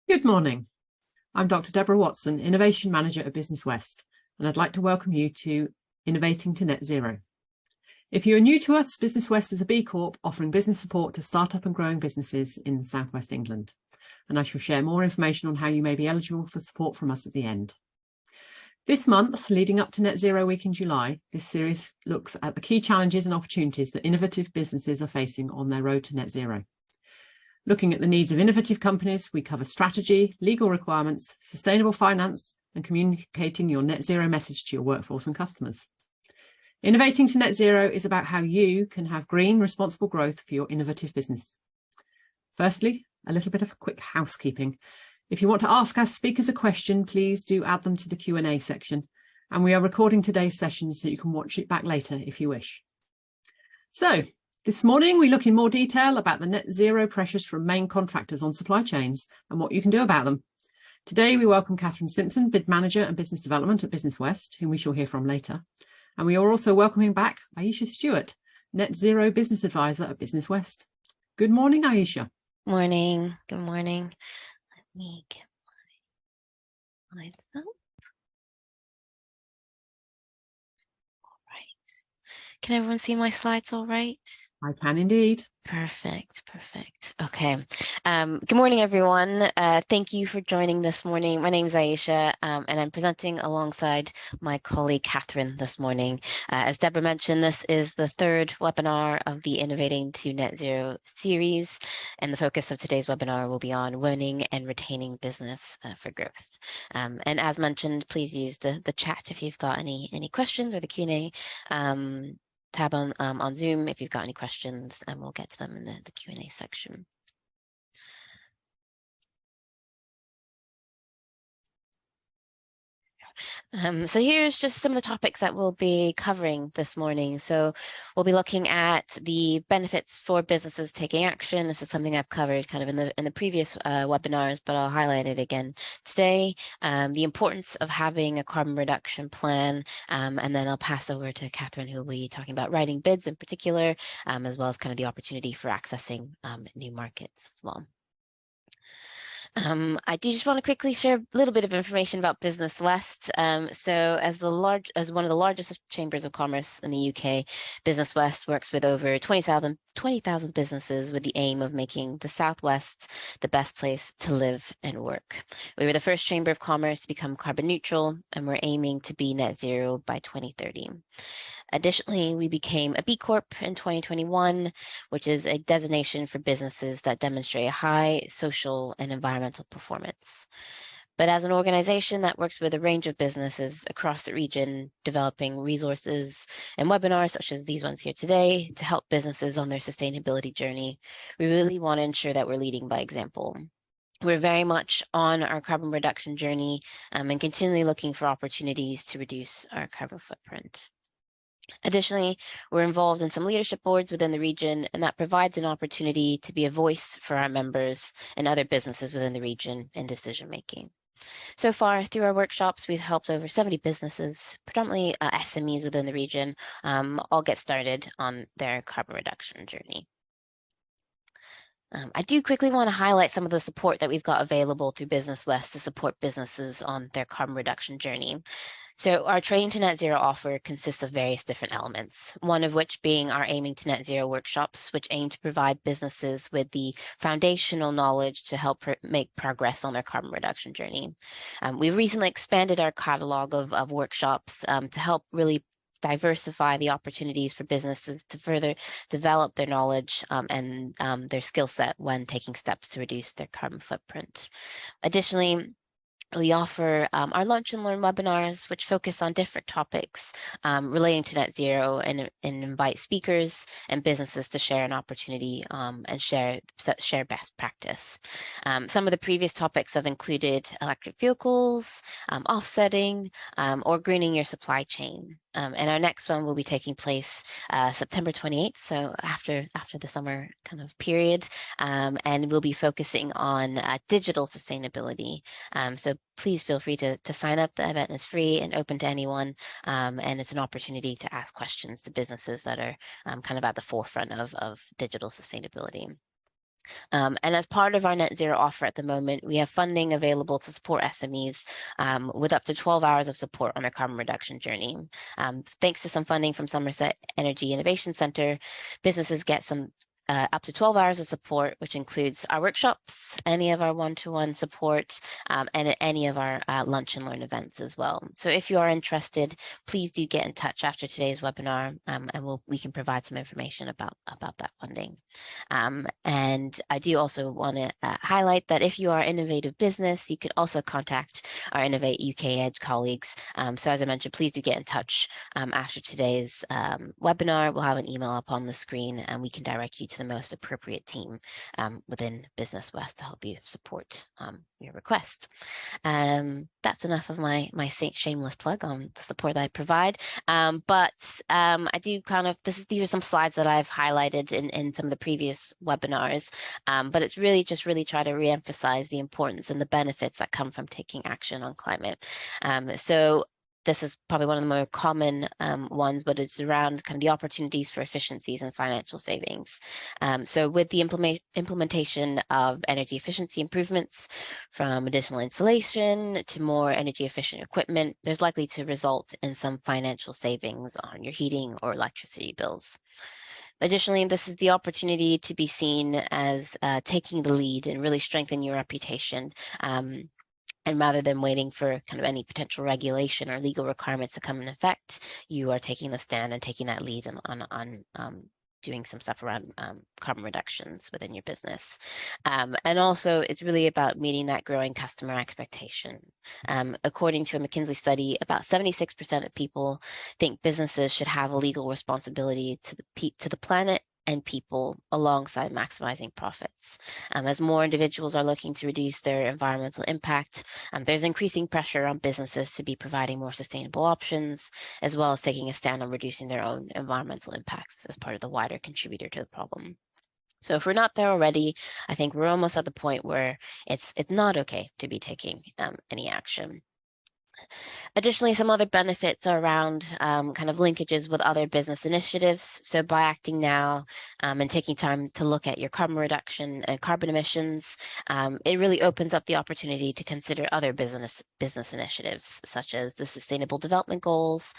Good morning. I'm Dr. Deborah Watson, Innovation Manager at Business West, and I'd like to welcome you to Innovating to Net Zero. If you are new to us, Business West is a B Corp offering business support to startup and growing businesses in South West England, and I shall share more information on how you may be eligible for support from us at the end. This month, leading up to Net Zero Week in July, this series looks at the key challenges and opportunities that innovative businesses are facing on their road to net zero. Looking at the needs of innovative companies, we cover strategy, legal requirements, sustainable finance, and communicating your net zero message to your workforce and customers. Innovating to net zero is about how you can have green, responsible growth for your innovative business. Firstly, a little bit of quick housekeeping. If you want to ask our speakers a question, please do add them to the Q&A section. And we are recording today's session so you can watch it back later if you wish. So, this morning, we look in more detail about the net zero pressures from main contractors on supply chains and what you can do about them. Today, we welcome Catherine Simpson, Bid Manager and Business Development at Business West, whom we shall hear from later. And we are also welcoming back Aisha Stewart, Net Zero Business Advisor at Business West. Good morning, Aisha. Morning. Good morning. Let me get my slides up. All right. Can everyone see my slides all right? I can indeed. Perfect. Okay. Good morning, everyone. Thank you for joining this morning. My name is Aisha, and I'm presenting alongside my colleague, Catherine, this morning. As Deborah mentioned, this is the third webinar of the Innovating to Net Zero series, and the focus of today's webinar will be on winning and retaining business for growth. And as mentioned, please use the chat if you've got any questions, or the Q&A tab on Zoom if you've got any questions, and we'll get to them in the Q&A section. So here's just some of the topics that we'll be covering this morning. So we'll be looking at the benefits for businesses taking action. This is something I've covered kind of in the previous webinars, but I'll highlight it again today. The importance of having a carbon reduction plan, and then I'll pass over to Catherine, who will be talking about writing bids in particular, as well as kind of the opportunity for accessing new markets as well. I do just want to quickly share a little bit of information about Business West. So as one of the largest chambers of commerce in the UK, Business West works with over 20,000 businesses with the aim of making the Southwest the best place to live and work. We were the first chamber of commerce to become carbon neutral, and we're aiming to be net zero by 2030. Additionally, we became a B Corp in 2021, which is a designation for businesses that demonstrate a high social and environmental performance. But as an organization that works with a range of businesses across the region, developing resources and webinars such as these ones here today to help businesses on their sustainability journey, we really want to ensure that we're leading by example. We're very much on our carbon reduction journey and continually looking for opportunities to reduce our carbon footprint. Additionally, we're involved in some leadership boards within the region, and that provides an opportunity to be a voice for our members and other businesses within the region in decision making. So far, through our workshops, we've helped over 70 businesses, predominantly SMEs within the region, all get started on their carbon reduction journey. I do quickly want to highlight some of the support that we've got available through Business West to support businesses on their carbon reduction journey. So our Training to Net Zero offer consists of various different elements, one of which being our Aiming to Net Zero workshops, which aim to provide businesses with the foundational knowledge to help make progress on their carbon reduction journey. We've recently expanded our catalog of workshops to help really diversify the opportunities for businesses to further develop their knowledge and their skill set when taking steps to reduce their carbon footprint. Additionally, we offer our Lunch and Learn webinars, which focus on different topics relating to net zero and invite speakers and businesses to share an opportunity and share best practice. Some of the previous topics have included electric vehicles, offsetting, or greening your supply chain. And our next one will be taking place September 28th, so after the summer kind of period, and we'll be focusing on digital sustainability. So please feel free to sign up. The event is free and open to anyone, and it's an opportunity to ask questions to businesses that are kind of at the forefront of digital sustainability. And as part of our net zero offer at the moment, we have funding available to support SMEs with up to 12 hours of support on their carbon reduction journey. Thanks to some funding from Somerset Energy Innovation Center, businesses get some up to 12 hours of support, which includes our workshops, any of our one-to-one support, and any of our lunch and learn events as well. So if you are interested, please do get in touch after today's webinar, and we can provide some information about that funding. And I do also want to highlight that if you are an innovative business, you can also contact our Innovate UK Edge colleagues. So as I mentioned, please do get in touch after today's webinar. We'll have an email up on the screen, and we can direct you to the most appropriate team within Business West to help you support your request. That's enough of my shameless plug on the support that I provide. But I do these are some slides that I've highlighted in some of the previous webinars, but it's really try to reemphasize the importance and the benefits that come from taking action on climate. So this is probably one of the more common ones, but it's around kind of the opportunities for efficiencies and financial savings. So with the implementation of energy efficiency improvements, from additional insulation to more energy efficient equipment, there's likely to result in some financial savings on your heating or electricity bills. Additionally, this is the opportunity to be seen as taking the lead and really strengthen your reputation. And rather than waiting for kind of any potential regulation or legal requirements to come in effect, you are taking the stand and taking that lead on doing some stuff around carbon reductions within your business. And also, it's really about meeting that growing customer expectation. According to a McKinsey study, about 76% of people think businesses should have a legal responsibility to the planet and people alongside maximizing profits. As more individuals are looking to reduce their environmental impact, there's increasing pressure on businesses to be providing more sustainable options, as well as taking a stand on reducing their own environmental impacts as part of the wider contributor to the problem. So if we're not there already, I think we're almost at the point where it's not okay to be taking any action. Additionally, some other benefits are around kind of linkages with other business initiatives. So by acting now and taking time to look at your carbon reduction and carbon emissions, it really opens up the opportunity to consider other business initiatives, such as the Sustainable Development Goals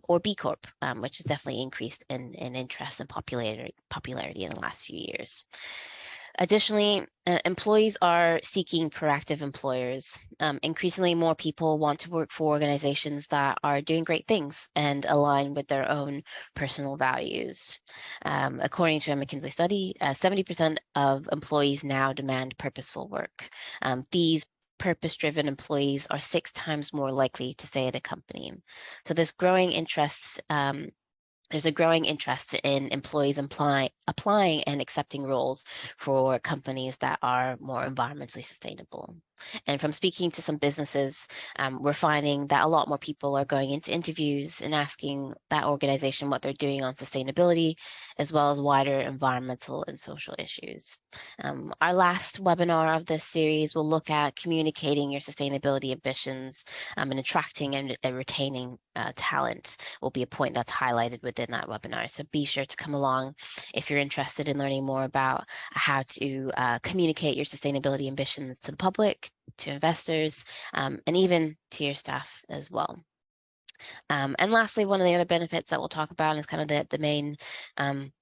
or B Corp, which has definitely increased in interest and popularity in the last few years. Additionally, employees are seeking proactive employers. Increasingly, more people want to work for organizations that are doing great things and align with their own personal values. According to a McKinsey study, 70% of employees now demand purposeful work. These purpose-driven employees are 6 times more likely to stay at a company. So there's a growing interest in employees applying and accepting roles for companies that are more environmentally sustainable. And from speaking to some businesses, we're finding that a lot more people are going into interviews and asking that organization what they're doing on sustainability, as well as wider environmental and social issues. Our last webinar of this series will look at communicating your sustainability ambitions and attracting and retaining talent will be a point that's highlighted within that webinar. So be sure to come along if you're interested in learning more about how to communicate your sustainability ambitions to the public, to investors, and even to your staff as well. And lastly, one of the other benefits that we'll talk about is kind of the main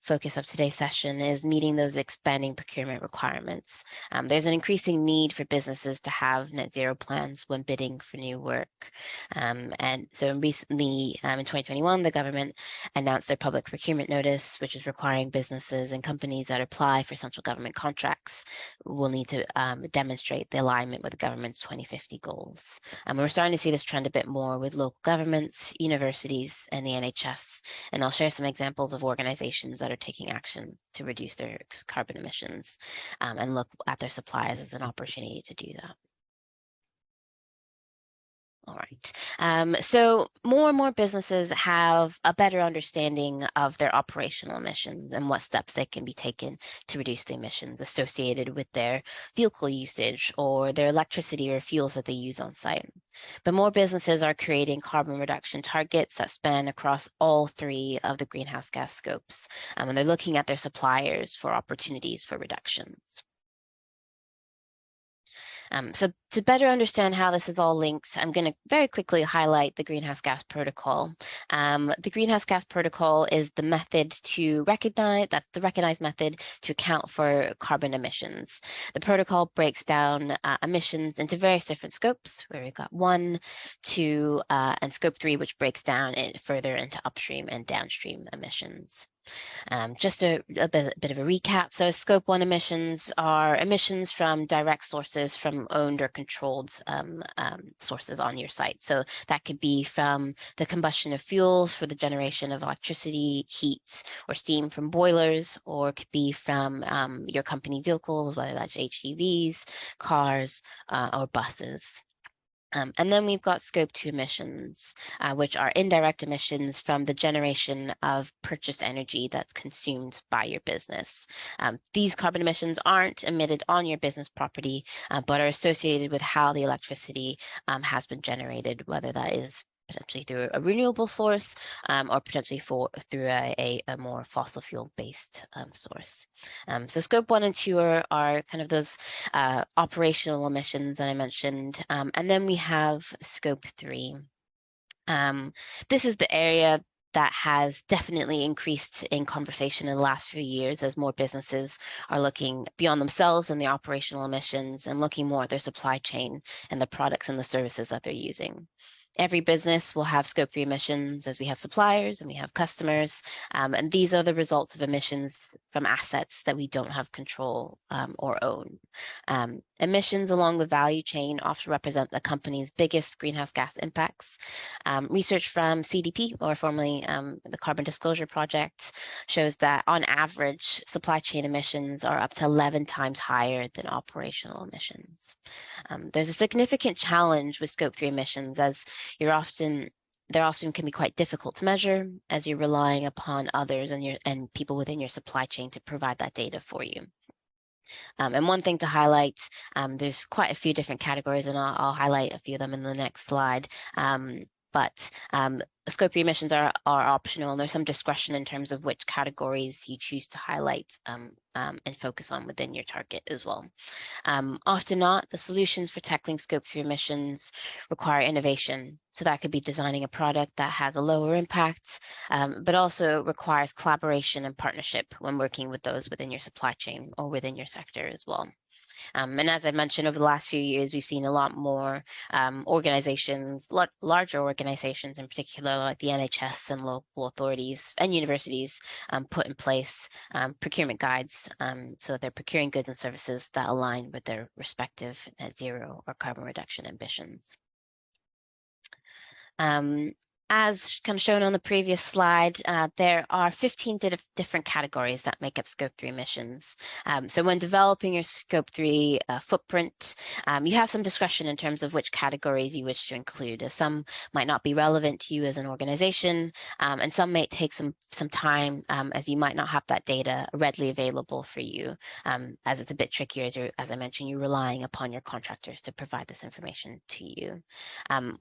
focus of today's session is meeting those expanding procurement requirements. There's an increasing need for businesses to have net zero plans when bidding for new work. And so recently, in 2021, the government announced their public procurement notice, which is requiring businesses and companies that apply for central government contracts will need to demonstrate the alignment with the government's 2050 goals. And we're starting to see this trend a bit more with local governments, universities, and the NHS. And I'll share some examples of organizations that are taking action to reduce their carbon emissions and look at their suppliers as an opportunity to do that. All right. So more and more businesses have a better understanding of their operational emissions and what steps they can be taken to reduce the emissions associated with their vehicle usage or their electricity or fuels that they use on site. But more businesses are creating carbon reduction targets that span across all three of the greenhouse gas scopes, and they're looking at their suppliers for opportunities for reductions. So to better understand how this is all linked, I'm going to very quickly highlight the Greenhouse Gas Protocol. The Greenhouse Gas Protocol is the method to recognize, that's the recognized method to account for carbon emissions. The protocol breaks down emissions into various different scopes, where we've got 1, 2, and scope 3, which breaks down it further into upstream and downstream emissions. Just a bit of a recap. So scope 1 emissions are emissions from direct sources from owned or controlled sources on your site. So that could be from the combustion of fuels for the generation of electricity, heat, or steam from boilers, or it could be from your company vehicles, whether that's HGVs, cars, or buses. And then we've got scope 2 emissions, which are indirect emissions from the generation of purchased energy that's consumed by your business. These carbon emissions aren't emitted on your business property, but are associated with how the electricity has been generated, whether that is potentially through a renewable source or potentially through a more fossil fuel based source. So scope 1 and 2 are kind of those operational emissions that I mentioned. And then we have scope 3. This is the area that has definitely increased in conversation in the last few years as more businesses are looking beyond themselves and the operational emissions and looking more at their supply chain and the products and the services that they're using. Every business will have scope 3 emissions as we have suppliers and we have customers. And these are the results of emissions from assets that we don't have control or own. Emissions along the value chain often represent the company's biggest greenhouse gas impacts. Research from CDP, or formerly the Carbon Disclosure Project, shows that on average, supply chain emissions are up to 11 times higher than operational emissions. There's a significant challenge with scope 3 emissions as they often can be quite difficult to measure as you're relying upon others and people within your supply chain to provide that data for you. And one thing to highlight, there's quite a few different categories, and I'll highlight a few of them in the next slide. But scope 3 emissions are optional, and there's some discretion in terms of which categories you choose to highlight and focus on within your target as well. Often not, the solutions for tackling scope 3 emissions require innovation. So that could be designing a product that has a lower impact, but also requires collaboration and partnership when working with those within your supply chain or within your sector as well. And as I mentioned, over the last few years, we've seen a lot more organizations, larger organizations in particular, like the NHS and local authorities and universities, put in place procurement guides so that they're procuring goods and services that align with their respective net zero or carbon reduction ambitions. As kind of shown on the previous slide, there are 15 different categories that make up scope 3 emissions. So when developing your scope 3 footprint, you have some discretion in terms of which categories you wish to include, as some might not be relevant to you as an organization, and some may take some time as you might not have that data readily available for you, as it's a bit trickier, as I mentioned, you're relying upon your contractors to provide this information to you.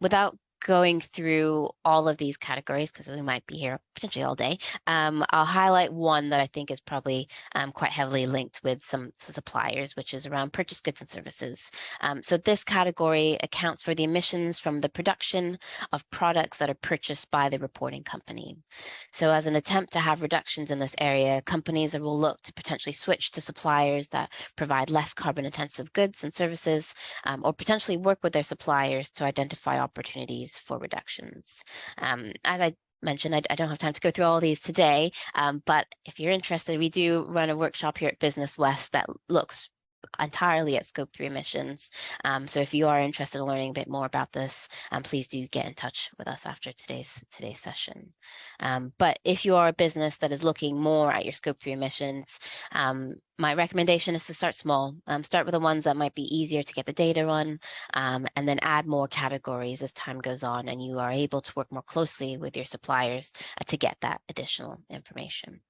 Without going through all of these categories, because we might be here potentially all day, I'll highlight one that I think is probably quite heavily linked with some suppliers, which is around purchased goods and services. So this category accounts for the emissions from the production of products that are purchased by the reporting company. So as an attempt to have reductions in this area, companies will look to potentially switch to suppliers that provide less carbon intensive goods and services, or potentially work with their suppliers to identify opportunities for reductions. As I mentioned, I don't have time to go through all these today, but if you're interested, we do run a workshop here at Business West that looks entirely at Scope 3 emissions. So if you are interested in learning a bit more about this, please do get in touch with us after today's session. But if you are a business that is looking more at your Scope 3 emissions, my recommendation is to start small. Start with the ones that might be easier to get the data on, and then add more categories as time goes on, and you are able to work more closely with your suppliers to get that additional information.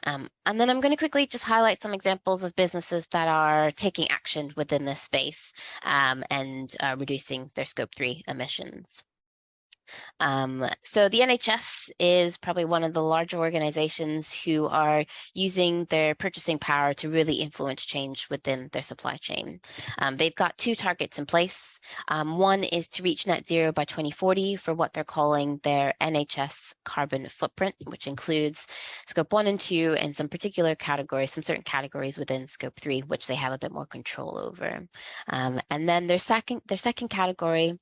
And then I'm going to quickly just highlight some examples of businesses that are taking action within this space and reducing their Scope 3 emissions. So the NHS is probably one of the larger organizations who are using their purchasing power to really influence change within their supply chain. They've got two targets in place. One is to reach net zero by 2040 for what they're calling their NHS carbon footprint, which includes Scope 1 and 2 and some particular categories, some certain categories within Scope 3, which they have a bit more control over. And then their second category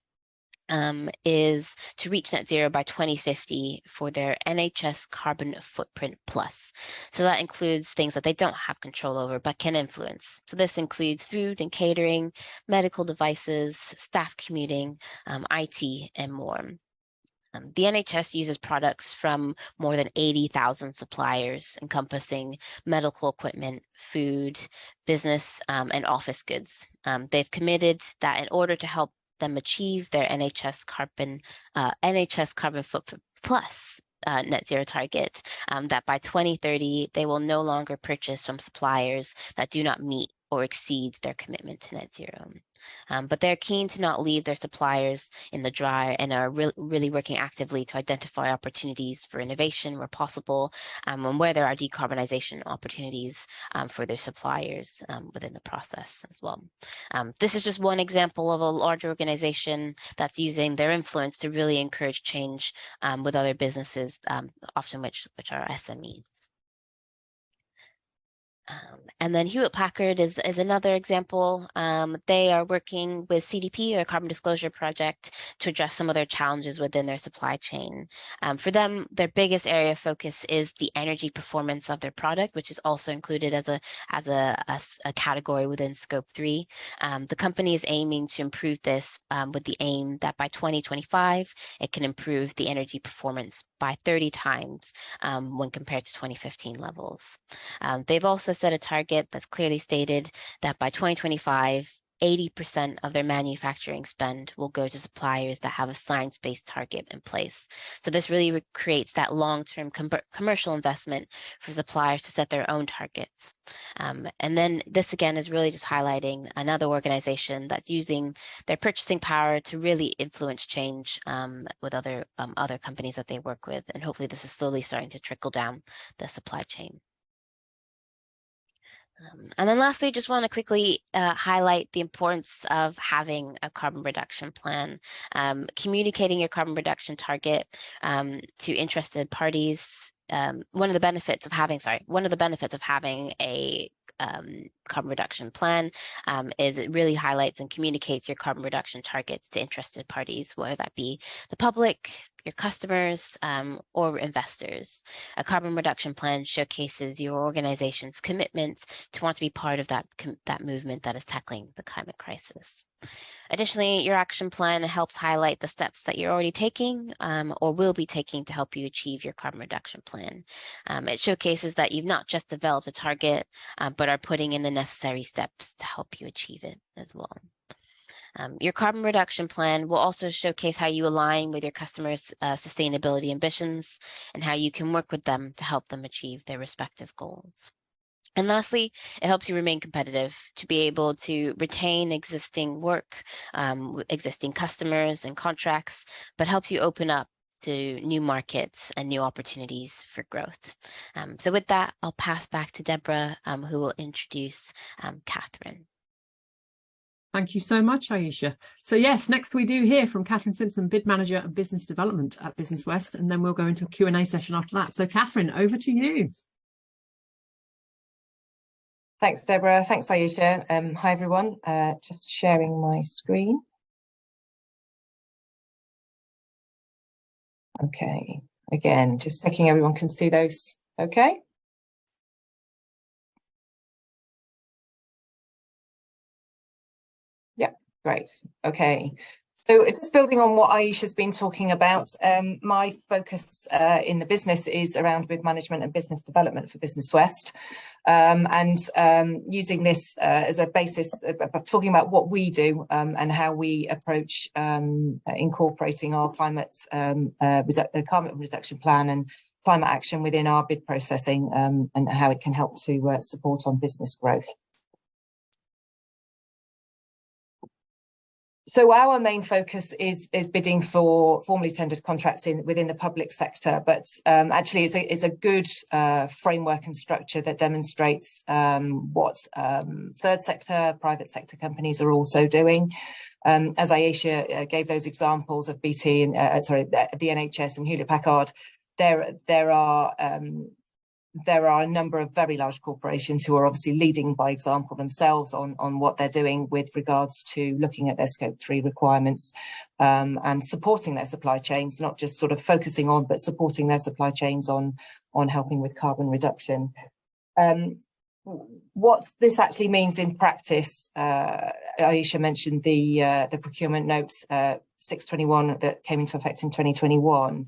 is to reach net zero by 2050 for their NHS carbon footprint plus. So that includes things that they don't have control over but can influence. So this includes food and catering, medical devices, staff commuting, IT, and more. The NHS uses products from more than 80,000 suppliers, encompassing medical equipment, food, business, and office goods. They've committed that in order to help them achieve their NHS carbon footprint plus net zero target, that by 2030, they will no longer purchase from suppliers that do not meet or exceed their commitment to net zero. But they're keen to not leave their suppliers in the dry and are really working actively to identify opportunities for innovation where possible, and where there are decarbonization opportunities for their suppliers within the process as well. This is just one example of a large organization that's using their influence to really encourage change with other businesses, often which are SMEs. And then Hewlett-Packard is another example. They are working with CDP, or Carbon Disclosure Project, to address some of their challenges within their supply chain. For them, their biggest area of focus is the energy performance of their product, which is also included as a category within Scope 3. The company is aiming to improve this with the aim that by 2025, it can improve the energy performance by 30 times when compared to 2015 levels. They've also set a target that's clearly stated that by 2025, 80% of their manufacturing spend will go to suppliers that have a science-based target in place. So this really creates that long-term commercial investment for suppliers to set their own targets. And then this again is really just highlighting another organization that's using their purchasing power to really influence change with other companies that they work with. And hopefully this is slowly starting to trickle down the supply chain. And then lastly, just want to quickly highlight the importance of having a carbon reduction plan. Communicating your carbon reduction target to interested parties. One of the benefits of having a carbon reduction plan is it really highlights and communicates your carbon reduction targets to interested parties, whether that be the public, your customers, or investors. A carbon reduction plan showcases your organization's commitment to want to be part of that movement that is tackling the climate crisis. Additionally, your action plan helps highlight the steps that you're already taking or will be taking to help you achieve your carbon reduction plan. It showcases that you've not just developed a target, but are putting in the necessary steps to help you achieve it as well. Your carbon reduction plan will also showcase how you align with your customers' sustainability ambitions and how you can work with them to help them achieve their respective goals. And lastly, it helps you remain competitive to be able to retain existing work, existing customers and contracts, but helps you open up to new markets and new opportunities for growth. So with that, I'll pass back to Deborah, who will introduce Catherine. Thank you so much, Aisha. So yes, next we do hear from Catherine Simpson, Bid Manager of Business Development at Business West, and then we'll go into a Q&A session after that. So Catherine, over to you. Thanks, Deborah. Thanks, Aisha. Hi, everyone. Just sharing my screen. Okay. Again, just checking everyone can see those okay. Great. Okay. So just building on what Aisha's been talking about, my focus in the business is around with management and business development for Business West, and using this as a basis, talking about what we do and how we approach incorporating our climate reduction plan and climate action within our bid processing, and how it can help to support on business growth. So our main focus is bidding for formally tendered contracts within the public sector, but actually it's a good framework and structure that demonstrates what third sector, private sector companies are also doing. As Aisha gave those examples of BT and the NHS and Hewlett Packard, there are a number of very large corporations who are obviously leading by example themselves on what they're doing with regards to looking at their Scope 3 requirements, and supporting their supply chains, not just sort of focusing on, but supporting their supply chains on helping with carbon reduction. What this actually means in practice, Aisha mentioned the procurement note 621 that came into effect in 2021.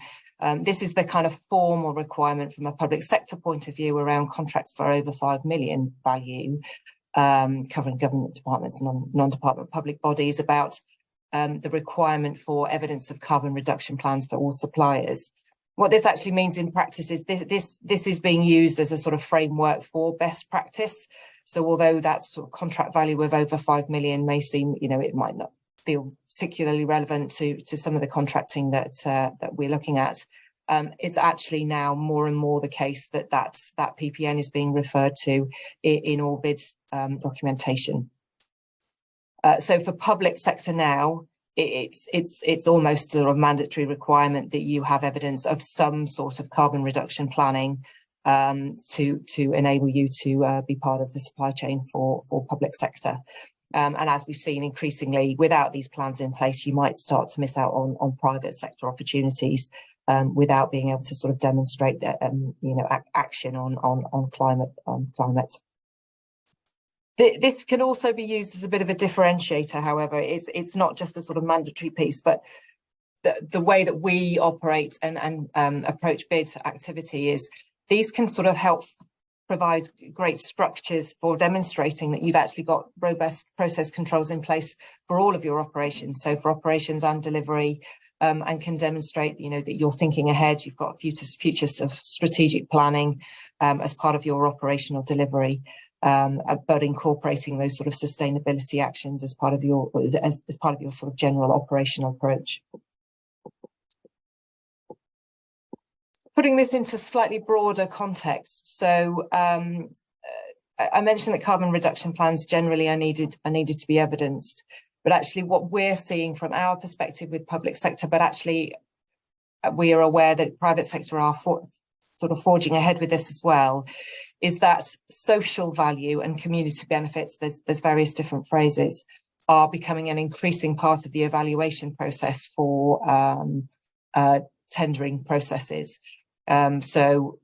This is the kind of formal requirement from a public sector point of view around contracts for over 5 million value, covering government departments and non-department public bodies, about the requirement for evidence of carbon reduction plans for all suppliers. What this actually means in practice is this is being used as a sort of framework for best practice. So although that sort of contract value of over 5 million may seem, it might not feel particularly relevant to some of the contracting that we're looking at, it's actually now more and more the case that PPN is being referred to in all bid documentation. So for public sector now, it's almost sort of mandatory requirement that you have evidence of some sort of carbon reduction planning to enable you to be part of the supply chain for public sector. And as we've seen increasingly, without these plans in place, you might start to miss out on private sector opportunities without being able to sort of demonstrate that, action on climate. This can also be used as a bit of a differentiator. However, it's not just a sort of mandatory piece, but the way that we operate and approach bid activity is these can sort of help provide great structures for demonstrating that you've actually got robust process controls in place for all of your operations. So for operations and delivery, and can demonstrate, that you're thinking ahead. You've got future of strategic planning as part of your operational delivery, but incorporating those sort of sustainability actions as part of your sort of general operational approach. Putting this into slightly broader context, so I mentioned that carbon reduction plans generally are needed to be evidenced, but actually what we're seeing from our perspective with public sector, but actually we are aware that private sector are sort of forging ahead with this as well, is that social value and community benefits, there's various different phrases, are becoming an increasing part of the evaluation process for tendering processes. So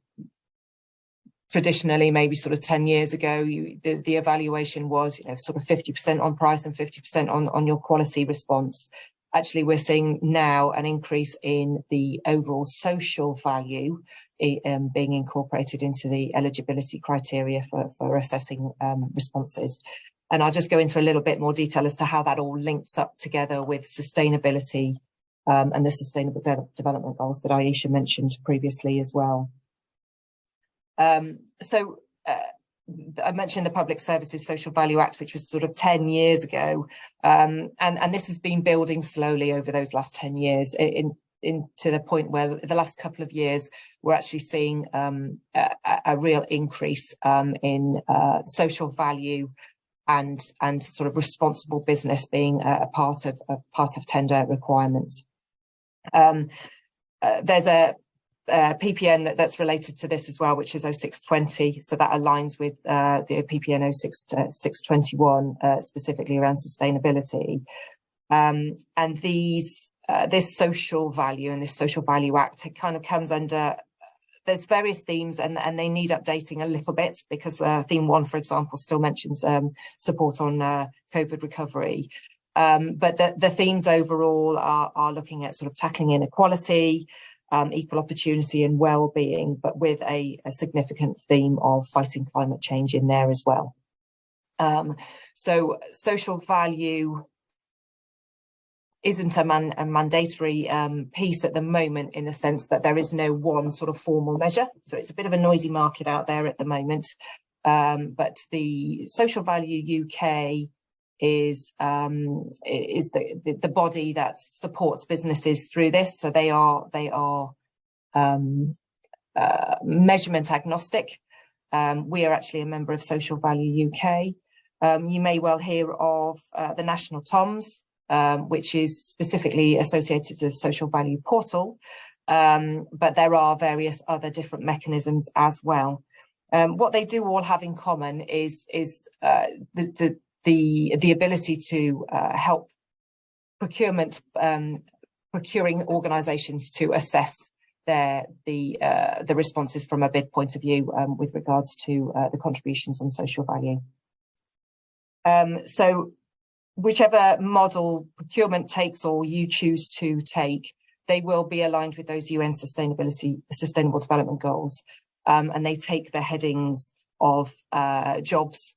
traditionally, maybe sort of 10 years ago, the evaluation was, sort of 50% on price and 50% on your quality response. Actually, we're seeing now an increase in the overall social value being incorporated into the eligibility criteria for assessing responses. And I'll just go into a little bit more detail as to how that all links up together with sustainability and the Sustainable Development Goals that Aisha mentioned previously as well. So I mentioned the Public Services Social Value Act, which was sort of 10 years ago, and this has been building slowly over those last 10 years to the point where the last couple of years we're actually seeing a real increase in social value and sort of responsible business being a part of tender requirements. There's a PPN that's related to this as well, which is 0620. So that aligns with the PPN 0621, specifically around sustainability. And this social value and this Social Value Act, it kind of comes under, there's various themes and they need updating a little bit because theme 1, for example, still mentions support on COVID recovery. But the themes overall are looking at sort of tackling inequality, equal opportunity and well-being, but with a significant theme of fighting climate change in there as well. So social value isn't a mandatory piece at the moment, in the sense that there is no one sort of formal measure. So it's a bit of a noisy market out there at the moment. But the Social Value UK is the body that supports businesses through this. So they are measurement agnostic. We are actually a member of Social Value UK. You may well hear of the National TOMS, which is specifically associated to the Social Value Portal, but there are various other different mechanisms as well. What they do all have in common is the ability to help procuring organisations to assess the responses from a bid point of view with regards to the contributions on social value. So whichever model procurement takes or you choose to take, they will be aligned with those UN Sustainable Development Goals, and they take the headings of jobs,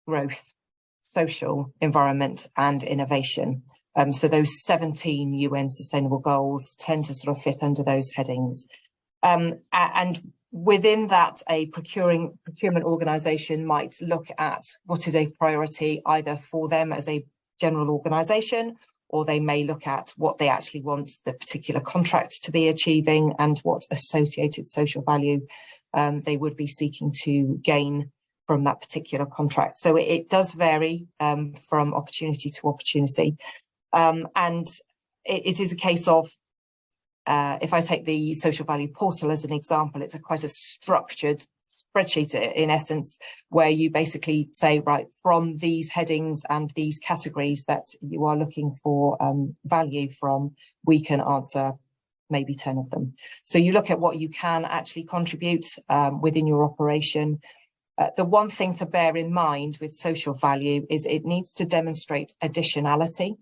growth, social, environment and innovation. So those 17 UN Sustainable Goals tend to sort of fit under those headings. And within that, a procurement organisation might look at what is a priority either for them as a general organisation, or they may look at what they actually want the particular contract to be achieving and what associated social value they would be seeking to gain from that particular contract. So it does vary from opportunity to opportunity. And it is a case of, if I take the Social Value Portal as an example, it's quite a structured spreadsheet in essence, where you basically say, right, from these headings and these categories that you are looking for value from, we can answer maybe 10 of them. So you look at what you can actually contribute within your operation. The one thing to bear in mind with social value is it needs to demonstrate additionality.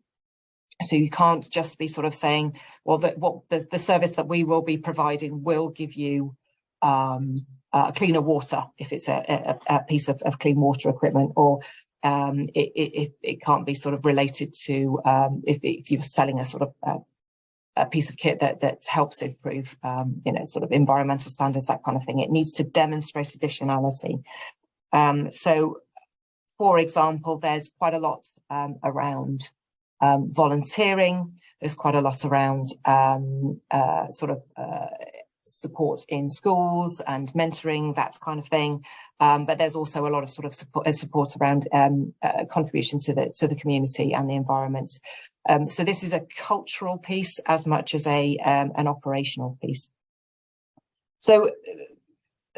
So you can't just be sort of saying, well, the service that we will be providing will give you cleaner water if it's a piece of clean water equipment, or it can't be sort of related to if you're selling a sort of a piece of kit that helps improve sort of environmental standards, that kind of thing. It needs to demonstrate additionality. So for example, there's quite a lot around volunteering. There's quite a lot around support in schools and mentoring, that kind of thing. But there's also a lot of sort of support around contribution to the community and the environment. So this is a cultural piece as much as an operational piece. So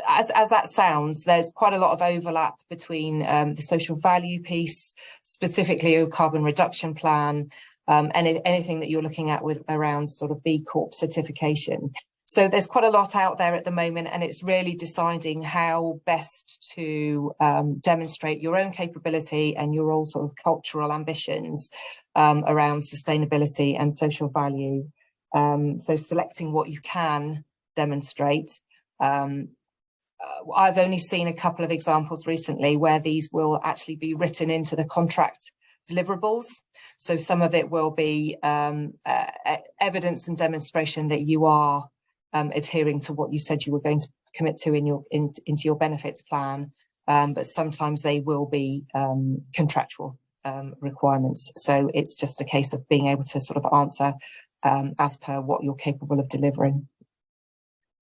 as that sounds, there's quite a lot of overlap between the social value piece, specifically a carbon reduction plan, and anything that you're looking at with around sort of B Corp certification. So there's quite a lot out there at the moment, and it's really deciding how best to demonstrate your own capability and your own sort of cultural ambitions around sustainability and social value. So selecting what you can demonstrate. I've only seen a couple of examples recently where these will actually be written into the contract deliverables. So some of it will be evidence and demonstration that you are adhering to what you said you were going to commit to into your benefits plan, but sometimes they will be contractual requirements. So it's just a case of being able to sort of answer as per what you're capable of delivering.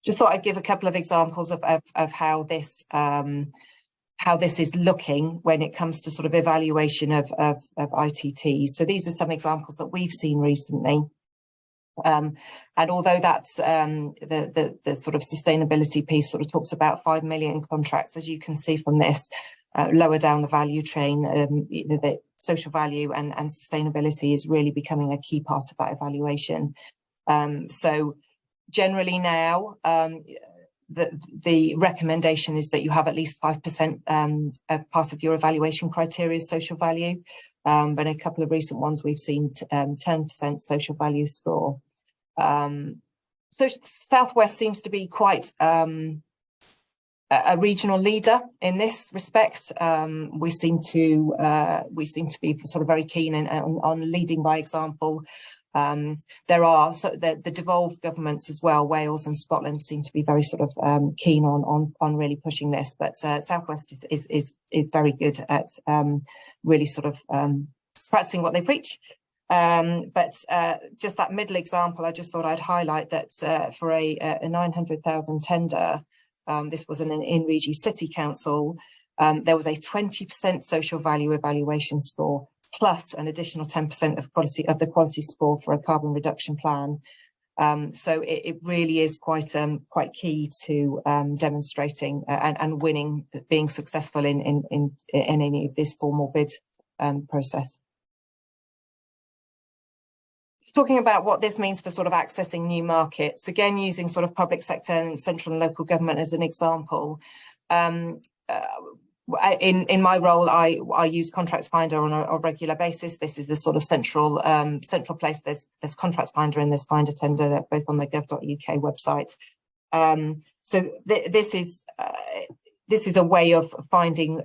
Just thought I'd give a couple of examples of how this is looking when it comes to sort of evaluation of ITTs. So these are some examples that we've seen recently. And although that's the sort of sustainability piece sort of talks about 5 million contracts, as you can see from this, lower down the value chain, the social value and sustainability is really becoming a key part of that evaluation. So generally now, the recommendation is that you have at least 5% part of your evaluation criteria is social value. but a couple of recent ones we've seen 10% social value score. So South West seems to be quite a regional leader in this respect. We seem to be sort of very keen on leading by example. There are the devolved governments as well. Wales and Scotland seem to be very sort of keen on really pushing this. But South West is very good at really sort of practicing what they preach. But just that middle example, I just thought I'd highlight that for a 900,000 tender. This was in Regi City Council. There was a 20% social value evaluation score plus an additional 10% of the quality score for a carbon reduction plan. So it really is quite key to demonstrating and winning, being successful in any of this formal bid process. Talking about what this means for sort of accessing new markets, again, using sort of public sector and central and local government as an example. In my role, I use Contracts Finder on a regular basis. This is the sort of central place. There's Contracts Finder and there's Finder Tender, both on the gov.uk website. So this is a way of finding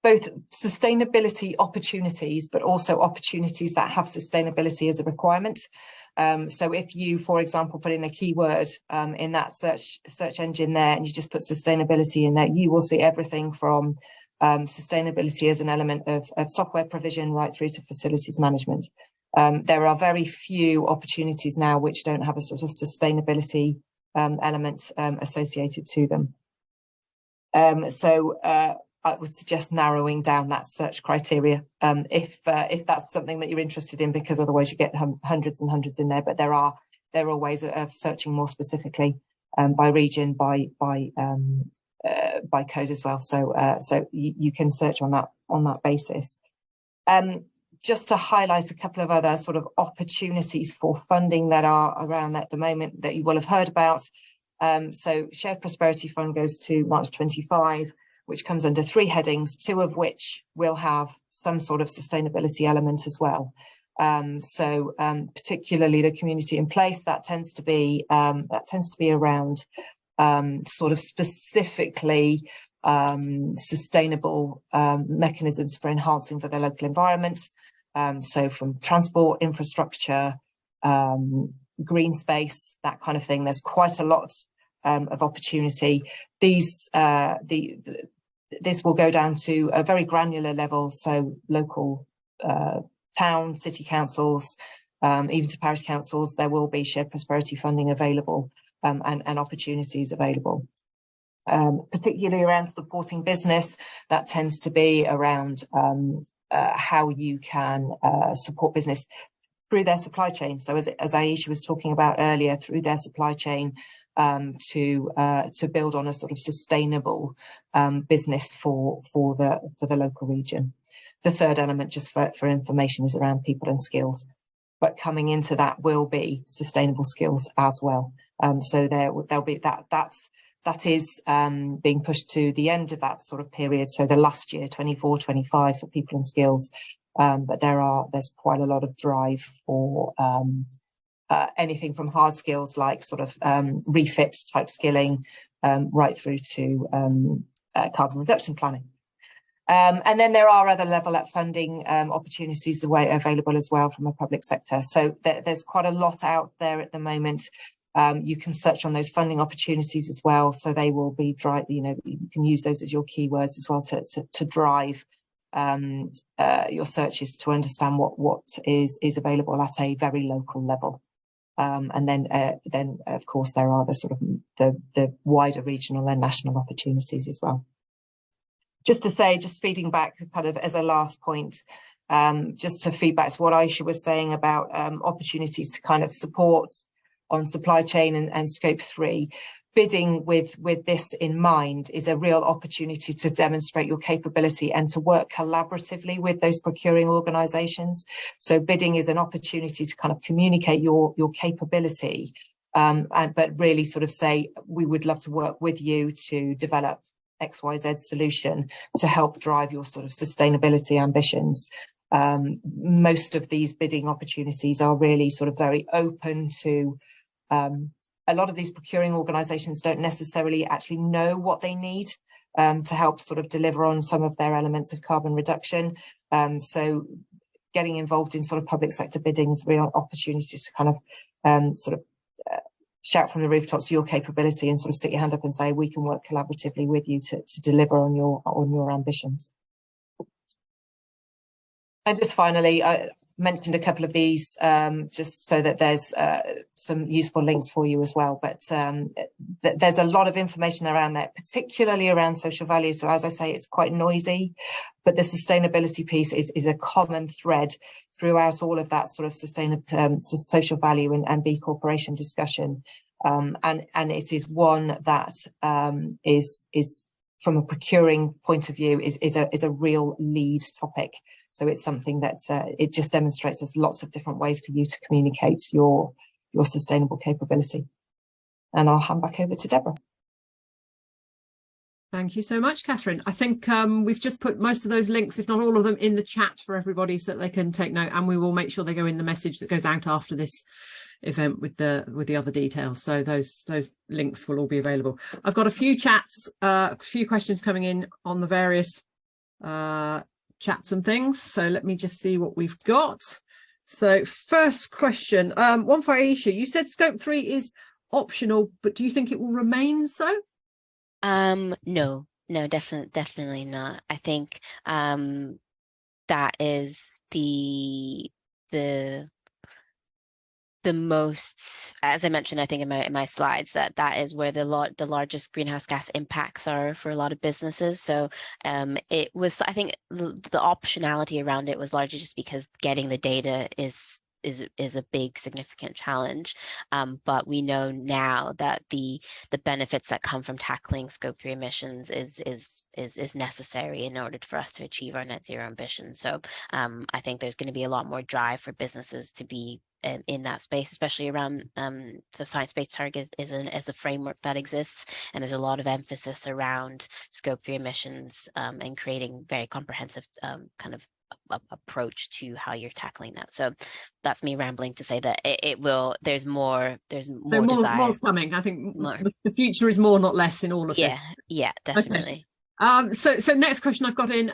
both sustainability opportunities, but also opportunities that have sustainability as a requirement. So if you, for example, put in a keyword in that search engine there, and you just put sustainability in there, you will see everything from sustainability as an element of software provision right through to facilities management. There are very few opportunities now which don't have a sort of sustainability element associated to them. I would suggest narrowing down that search criteria if that's something that you're interested in, because otherwise you get hundreds and hundreds in there. But there are ways of searching more specifically by region, by code as well. So you can search on that basis. Just to highlight a couple of other sort of opportunities for funding that are around at the moment that you will have heard about. So Shared Prosperity Fund goes to March 25. Which comes under 3 headings, 2 of which will have some sort of sustainability element as well. Particularly the community in place, that tends to be around sort of specifically sustainable mechanisms for enhancing for the local environment. So from transport, infrastructure, green space, that kind of thing. There's quite a lot of opportunity. This will go down to a very granular level, so local town, city councils, even to parish councils, there will be shared prosperity funding available and opportunities available. Particularly around supporting business, that tends to be around how you can support business through their supply chain. So as Aisha was talking about earlier, through their supply chain, to build on a sort of sustainable business for the local region. The third element, just for information, is around people and skills, but coming into that will be sustainable skills as well. So there'll be that is being pushed to the end of that sort of period. So the last year, 24-25 for people and skills, but there's quite a lot of drive for anything from hard skills like sort of refit type skilling right through to carbon reduction planning. And then there are other level up funding opportunities available as well from a public sector. So there's quite a lot out there at the moment. You can search on those funding opportunities as well. So they will be you can use those as your keywords as well to drive your searches to understand what is available at a very local level. And then of course there are the sort of the wider regional and national opportunities as well. Just to say, just feeding back kind of as a last point, just to feed back to what Aisha was saying about opportunities to kind of support on supply chain and scope 3. Bidding with this in mind is a real opportunity to demonstrate your capability and to work collaboratively with those procuring organisations. So bidding is an opportunity to kind of communicate your capability, but really sort of say, we would love to work with you to develop XYZ solution to help drive your sort of sustainability ambitions. Most of these bidding opportunities are really sort of very open to, a lot of these procuring organisations don't necessarily actually know what they need to help sort of deliver on some of their elements of carbon reduction. So getting involved in sort of public sector biddings, real opportunities to kind of shout from the rooftops your capability and sort of stick your hand up and say, we can work collaboratively with you to deliver on your ambitions. And just finally, I mentioned a couple of these just so that there's some useful links for you as well. But there's a lot of information around that, particularly around social value. So as I say, it's quite noisy, but the sustainability piece is a common thread throughout all of that sort of social value and B Corporation discussion. And it is one that is from a procuring point of view is a real lead topic. So it's something that it just demonstrates there's lots of different ways for you to communicate your sustainable capability. And I'll hand back over to Deborah. Thank you so much, Catherine. I think we've just put most of those links, if not all of them, in the chat for everybody so that they can take note, and we will make sure they go in the message that goes out after this event with the other details. So those links will all be available. I've got a few chats, a few questions coming in on the various chats and things. So let me just see what we've got. So first question, one for Aisha. You said scope 3 is optional, but do you think it will remain so? No, definitely not. I think that is the most, as I mentioned, I think in my slides, that is where the largest greenhouse gas impacts are for a lot of businesses. So it was, I think the optionality around it was largely just because getting the data is a big significant challenge, but we know now that the benefits that come from tackling scope 3 emissions is necessary in order for us to achieve our net zero ambition. So I think there's going to be a lot more drive for businesses to be in that space, especially around so science-based targets is a framework that exists, and there's a lot of emphasis around scope 3 emissions and creating very comprehensive kind of approach to how you're tackling that. So that's me rambling to say that there's more desire. More's coming. I think the future is more, not less, in all of this. Yeah, definitely. Okay. So next question I've got in,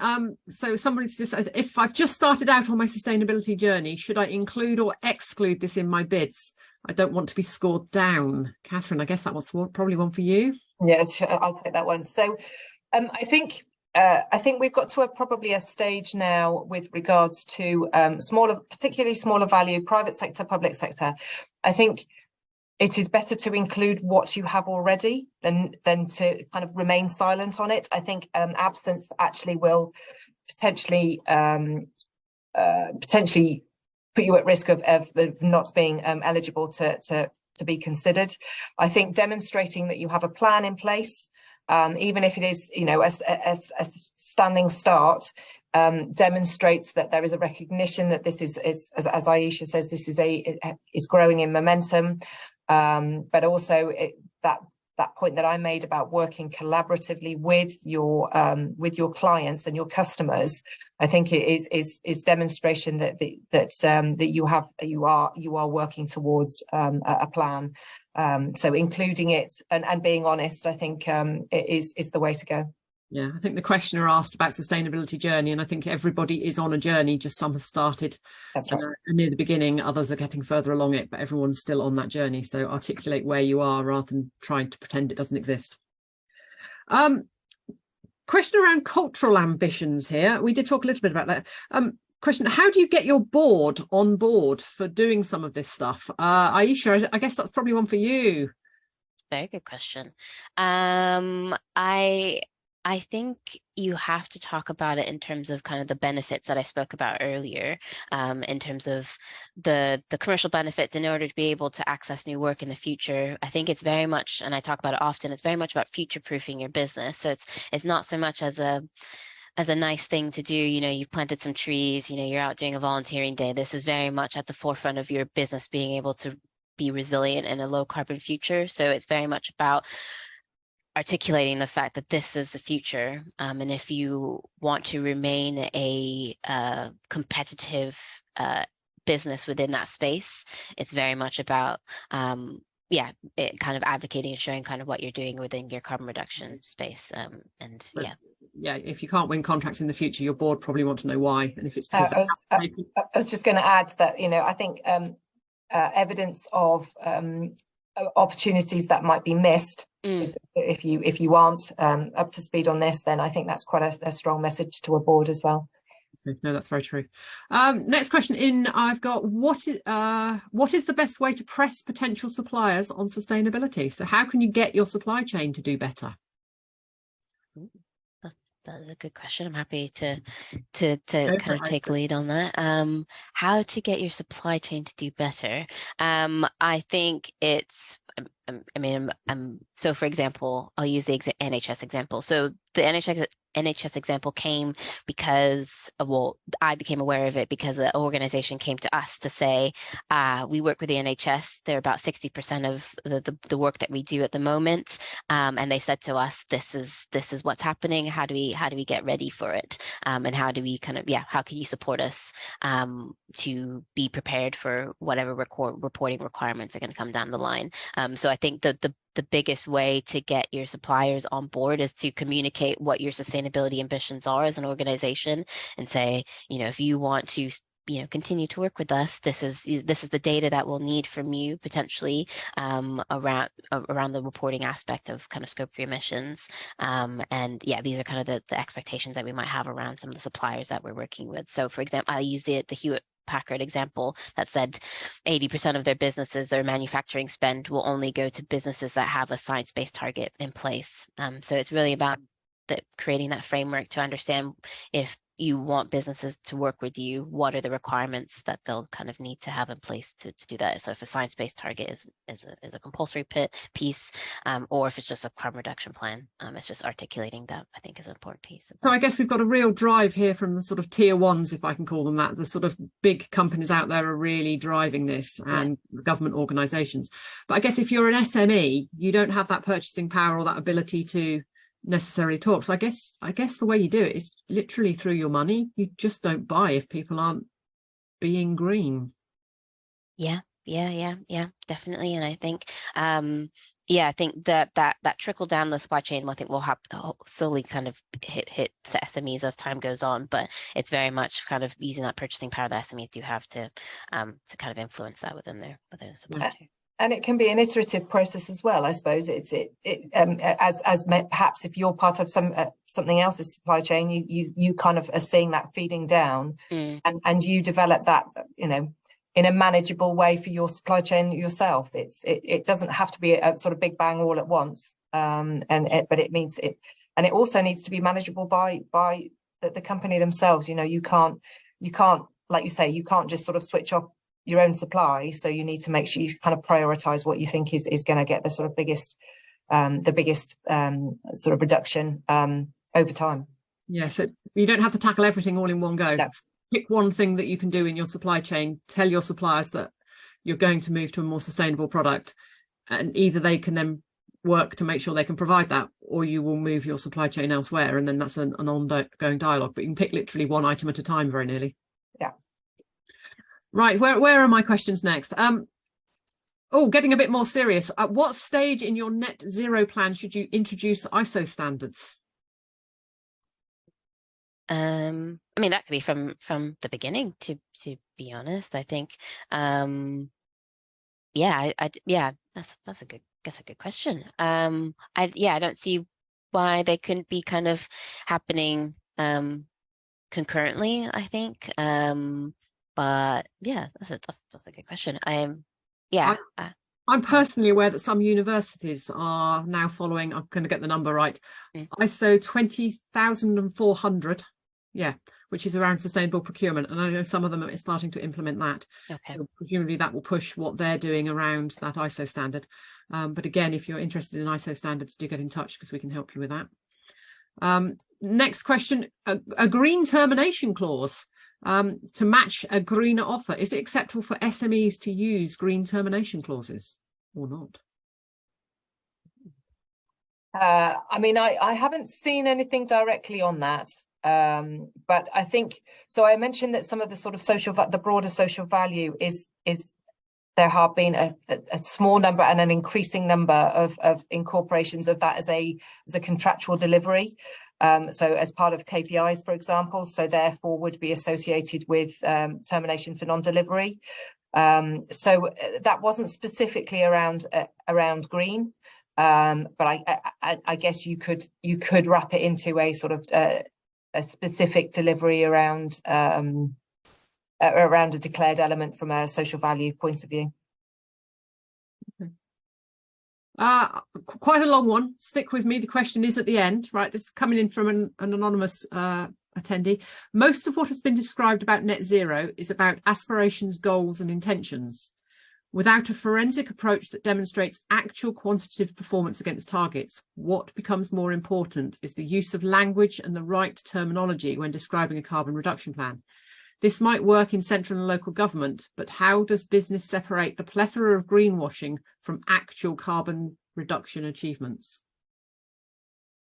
so somebody's just said, if I've just started out on my sustainability journey, should I include or exclude this in my bids? I don't want to be scored down. Catherine, I guess that was probably one for you. Yeah, I'll take that one. So I think we've got to probably a stage now with regards to particularly smaller value, private sector, public sector. I think it is better to include what you have already than to kind of remain silent on it. I think absence actually will potentially put you at risk of not being eligible to be considered. I think demonstrating that you have a plan in place, even if it is, a standing start, demonstrates that there is a recognition that this is as Aisha says, this is growing in momentum. But also that point that I made about working collaboratively with your clients and your customers, I think it is demonstration that you are working towards a plan. So including it and being honest, I think is the way to go. Yeah, I think the questioner asked about sustainability journey, and I think everybody is on a journey, just some have started near the beginning, others are getting further along it, but everyone's still on that journey. So articulate where you are rather than trying to pretend it doesn't exist. Question around cultural ambitions here. We did talk a little bit about that. Question, how do you get your board on board for doing some of this stuff? Aisha, I guess that's probably one for you. Very good question. I think you have to talk about it in terms of kind of the benefits that I spoke about earlier, in terms of the commercial benefits in order to be able to access new work in the future. I think it's very much, and I talk about it often, it's very much about future-proofing your business. So it's not so much as a nice thing to do, you've planted some trees, you're out doing a volunteering day. This is very much at the forefront of your business being able to be resilient in a low carbon future. So it's very much about articulating the fact that this is the future, and if you want to remain a competitive business within that space, it's very much about it kind of advocating and showing kind of what you're doing within your carbon reduction space. If you can't win contracts in the future, your board probably want to know why, and if it's I was just going to add that, you know, I think evidence of opportunities that might be missed, if you aren't up to speed on this, then I think that's quite a strong message to a board as well. No, that's very true. Next question in, I've got, what is the best way to press potential suppliers on sustainability? So how can you get your supply chain to do better? That's a good question. I'm happy to kind of take lead on that. How to get your supply chain to do better? I think it's, so for example, I'll use the NHS example. So the NHS example came because, I became aware of it because the organization came to us to say, we work with the NHS. They're about 60% of the work that we do at the moment. And they said to us, this is what's happening. How do we get ready for it? And how do we kind of, how can you support us to be prepared for whatever reporting requirements are going to come down the line? So I think the biggest way to get your suppliers on board is to communicate what your sustainability ambitions are as an organization, and say, you know, if you want to, you know, continue to work with us, this is the data that we'll need from you potentially around the reporting aspect of kind of scope 3 emissions. And these are kind of the expectations that we might have around some of the suppliers that we're working with. So for example, I use the Hewlett-Packard example that said 80% of their businesses, their manufacturing spend will only go to businesses that have a science-based target in place. So it's really about creating that framework to understand, if you want businesses to work with you, what are the requirements that they'll kind of need to have in place to do that. So if a science-based target is a compulsory piece, or if it's just a carbon reduction plan, it's just articulating that, I think, is an important piece. So I guess we've got a real drive here from the sort of tier ones, if I can call them that. The sort of big companies out there are really driving this, and government organisations. But I guess if you're an SME, you don't have that purchasing power or that ability to necessarily talk. So I guess the way you do it is literally through your money. You just don't buy if people aren't being green. Yeah, definitely. And I think I think that trickle down the supply chain, I think will have to slowly kind of hit the SMEs as time goes on, but it's very much kind of using that purchasing power that SMEs do have to kind of influence that within their supply chain. And it can be an iterative process as well, I suppose. As perhaps if you're part of something else's supply chain, you kind of are seeing that feeding down, and you develop that, you know, in a manageable way for your supply chain yourself. It doesn't have to be a sort of big bang all at once, but it means it, and it also needs to be manageable by the company themselves. You know, you can't, like you say, you can't just sort of switch off your own supply. So you need to make sure you kind of prioritize what you think is going to get the sort of biggest sort of reduction over time. Yeah, so you don't have to tackle everything all in one go. No. Pick one thing that you can do in your supply chain, tell your suppliers that you're going to move to a more sustainable product, and either they can then work to make sure they can provide that, or you will move your supply chain elsewhere, and then that's an ongoing dialogue. But you can pick literally one item at a time, very nearly. Yeah. Right, where are my questions next? Getting a bit more serious. At what stage in your net zero plan should you introduce ISO standards? I mean, that could be from the beginning, to be honest. I think that's a good question. I don't see why they couldn't be kind of happening concurrently, I think. But yeah, that's a good question. I'm personally aware that some universities are now following, I'm going to get the number right, ISO 20400, which is around sustainable procurement. And I know some of them are starting to implement that. Okay. So presumably that will push what they're doing around that ISO standard. But again, if you're interested in ISO standards, do get in touch because we can help you with that. Next question, a green termination clause. To match a greener offer, is it acceptable for SMEs to use green termination clauses or not? I mean, I haven't seen anything directly on that, but I think so. I mentioned that some of the sort of the broader social value is there have been a small number and an increasing number of incorporations of that as a contractual delivery. So as part of KPIs, for example, so therefore would be associated with termination for non-delivery. So that wasn't specifically around green. But I guess you could wrap it into a sort of a specific delivery around a declared element from a social value point of view. Okay. Quite a long one. Stick with me. The question is at the end, right? This is coming in from an anonymous attendee. Most of what has been described about net zero is about aspirations, goals, and intentions. Without a forensic approach that demonstrates actual quantitative performance against targets, what becomes more important is the use of language and the right terminology when describing a carbon reduction plan. This might work in central and local government, but how does business separate the plethora of greenwashing from actual carbon reduction achievements?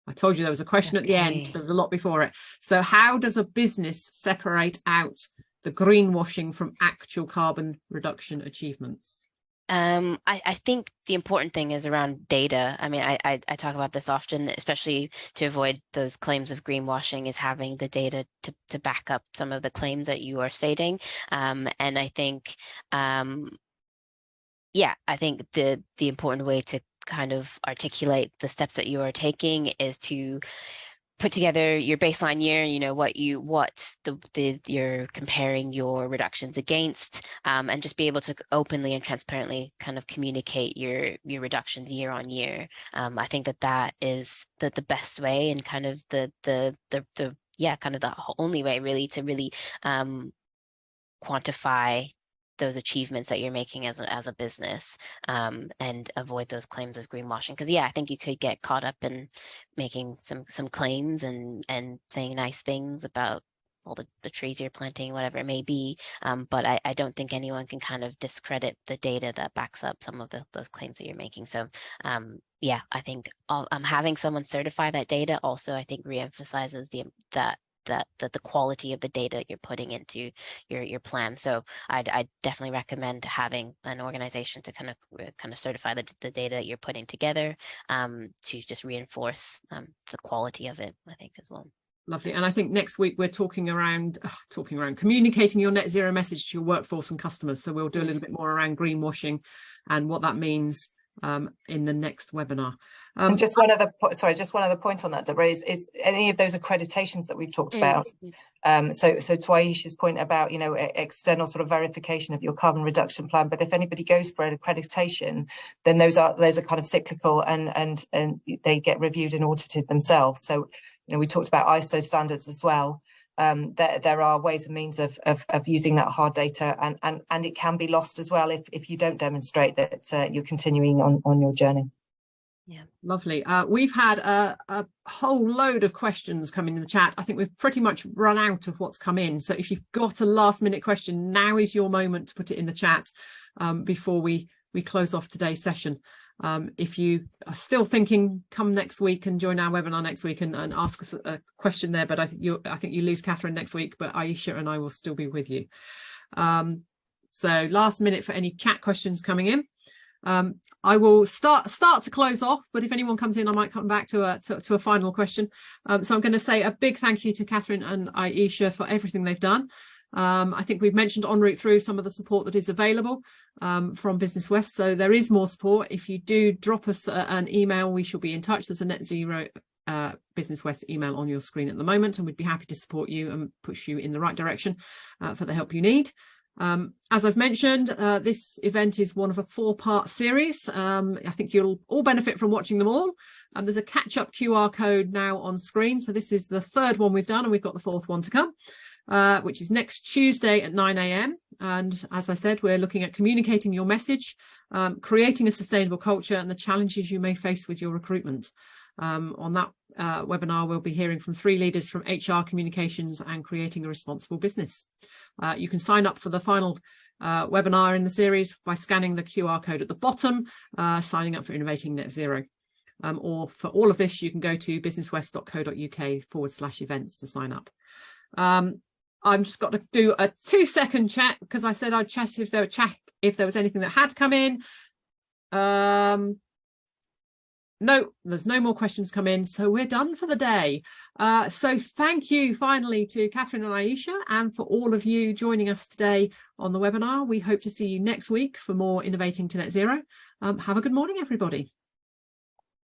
I told you there was a question at the end. There was a lot before it. So how does a business separate out the greenwashing from actual carbon reduction achievements? I think the important thing is around data. I mean, I talk about this often, especially to avoid those claims of greenwashing, is having the data to back up some of the claims that you are stating. And I think, yeah, I think the important way to kind of articulate the steps that you are taking is to put together your baseline year, you know, you're comparing your reductions against, and just be able to openly and transparently kind of communicate your reductions year on year. I think that is the best way, and kind of the only way really to really quantify those achievements that you're making as a business, and avoid those claims of greenwashing. Because I think you could get caught up in making some claims and saying nice things about all the trees you're planting, whatever it may be. But I don't think anyone can kind of discredit the data that backs up some of those claims that you're making. So I think having someone certify that data also, I think, reemphasizes the quality of the data you're putting into your plan. So I'd definitely recommend having an organization to kind of certify the data that you're putting together, to just reinforce the quality of it, I think, as well. Lovely. And I think next week we're talking around communicating your net zero message to your workforce and customers. So we'll do a little bit more around greenwashing and what that means in the next webinar. And just one other point on that, Deborah, is any of those accreditations that we've talked about. So to Aisha's point about, you know, external sort of verification of your carbon reduction plan, but if anybody goes for an accreditation, then those are kind of cyclical, and they get reviewed and audited themselves. So, you know, we talked about ISO standards as well. There are ways and means of using that hard data, and it can be lost as well if you don't demonstrate that you're continuing on your journey. Yeah, lovely. We've had a whole load of questions come in the chat. I think we've pretty much run out of what's come in. So if you've got a last minute question, now is your moment to put it in the chat before we close off today's session. If you are still thinking, come next week and join our webinar next week and ask us a question there. But I think you lose Catherine next week, but Aisha and I will still be with you. So last minute for any chat questions coming in. I will start to close off, but if anyone comes in, I might come back to a final question. So I'm going to say a big thank you to Catherine and Aisha for everything they've done. I think we've mentioned en route through some of the support that is available from Business West. So there is more support. If you do drop us an email, we shall be in touch. There's a Net Zero Business West email on your screen at the moment, and we'd be happy to support you and push you in the right direction for the help you need. As I've mentioned, this event is one of a 4-part series. I think you'll all benefit from watching them all. There's a catch-up QR code now on screen. So this is the 3rd one we've done, and we've got the 4th one to come, which is next Tuesday at 9 AM. And as I said, we're looking at communicating your message, creating a sustainable culture, and the challenges you may face with your recruitment. On that webinar, we'll be hearing from 3 leaders from HR, communications, and creating a responsible business. You can sign up for the final webinar in the series by scanning the QR code at the bottom, signing up for Innovating Net Zero. or for all of this, you can go to businesswest.co.uk/events to sign up. I've just got to do a 2-second chat because I said I'd chat if there was anything that had come in. No, there's no more questions come in, so we're done for the day. So thank you finally to Catherine and Aisha, and for all of you joining us today on the webinar. We hope to see you next week for more Innovating to Net Zero. Have a good morning, everybody.